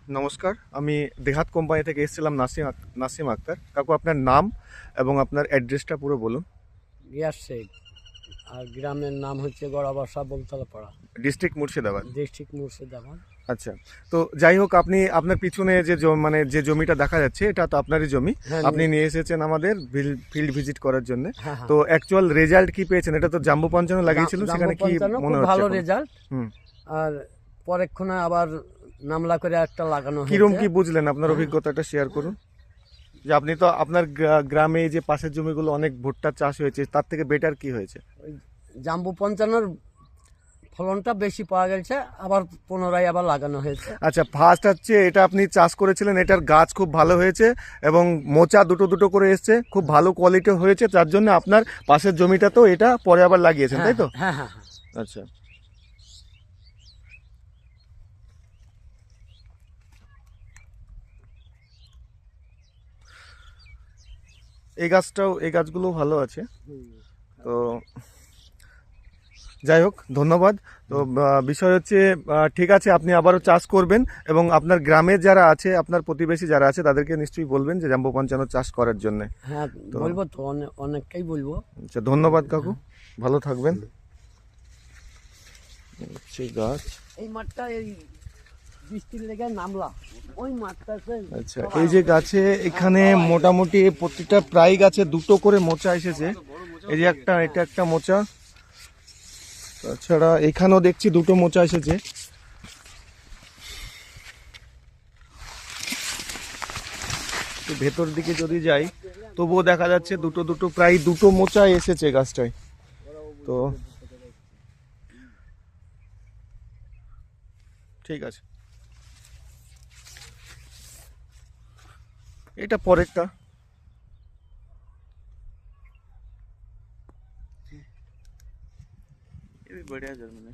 নমস্কার, আমি দেহাত কোম্পানি থেকে এসেছিলাম নাসিম আক্তার। কাকু, আপনার নাম এবং আপনার অ্যাড্রেসটা পুরো বলুন। রিয়াজ শেখ। আর গ্রামের নাম হচ্ছে গড়াবাসা বলতলাপাড়া, ডিস্ট্রিক্ট মুর্শিদাবাদ। ডিস্ট্রিক্ট মুর্শিদাবাদ। আচ্ছা, তো যাই হোক, আপনি আপনার পিছনে মানে যে জমিটা দেখা যাচ্ছে, এটা তো আপনারই জমি। হ্যাঁ, আপনি নিয়ে এসেছেন আমাদের ফিল্ড ভিজিট করার জন্য। হ্যাঁ, হ্যাঁ। তো অ্যাকচুয়াল রেজাল্ট কি পেয়েছেন? এটা তো জাম্বু পঞ্চান্ন লাগিয়েছিলেন, সেখানে কি মনে খুব হচ্ছে ভালো এখন? রেজাল্ট। হুম। আর পরেক্ষণে আবার নামলা করে একটা লাগানো কিরম হয়েছে। কি বুঝলেন? আপনার অভিজ্ঞতাটা শেয়ার করুন। যে আপনি তো আপনার গ্রামে যে পাশের জমিগুলো অনেক ভুট্টার চাষ হয়েছে, তার থেকে বেটার কি হয়েছে? ওই জাম্বু পঞ্চান্নর ফলনটা বেশি পাওয়া গেছে, আবার পুনরায় আবার লাগানো হয়েছে। আচ্ছা, ফার্স্ট হচ্ছে এটা আপনি চাষ করেছিলেন, এটার গাছ খুব ভালো হয়েছে এবং মোচা দুটো দুটো করে এসছে, খুব ভালো কোয়ালিটি হয়েছে, তার জন্য আপনার পাশের জমিটাতেও এটা পরে আবার লাগিয়েছেন, তাই তো? হ্যাঁ, হ্যাঁ, হ্যাঁ। আচ্ছা, এই গাছগুলো ভালো আছে। তো যাই হোক, ধন্যবাদ। তো বিষয় হচ্ছে, ঠিক আছে, আপনি আবারও চাষ করবেন এবং আপনার গ্রামের যারা আছে, আপনার প্রতিবেশী যারা আছে, তাদেরকে নিশ্চয়ই বলবেন যে জাম্বু পঞ্চান্ন চাষ করার জন্য। হ্যাঁ, বলবো তো, অনেকটাই বলবো। আচ্ছা, ধন্যবাদ কাকু, ভালো থাকবেন। সেই গাছ। এই মাঠটা এই বৃষ্টির লেগে নামলা, ওই মাঠটা। আচ্ছা, এই যে গাছে এখানে মোটামুটি প্রতিটা প্রায় গাছে দুটো করে মোচা এসেছে। এই যে এটা একটা মোচা, তাছাড়া এখানেও দেখছি দুটো মোচা এসেছে। ভেতর দিকে যদি যাই, তবুও দেখা যাচ্ছে দুটো দুটো প্রায় দুটো মোচা এসেছে গাছটায়। তো ঠিক আছে, এটা পরেরটা। बढ़िया जर्मिनेशन।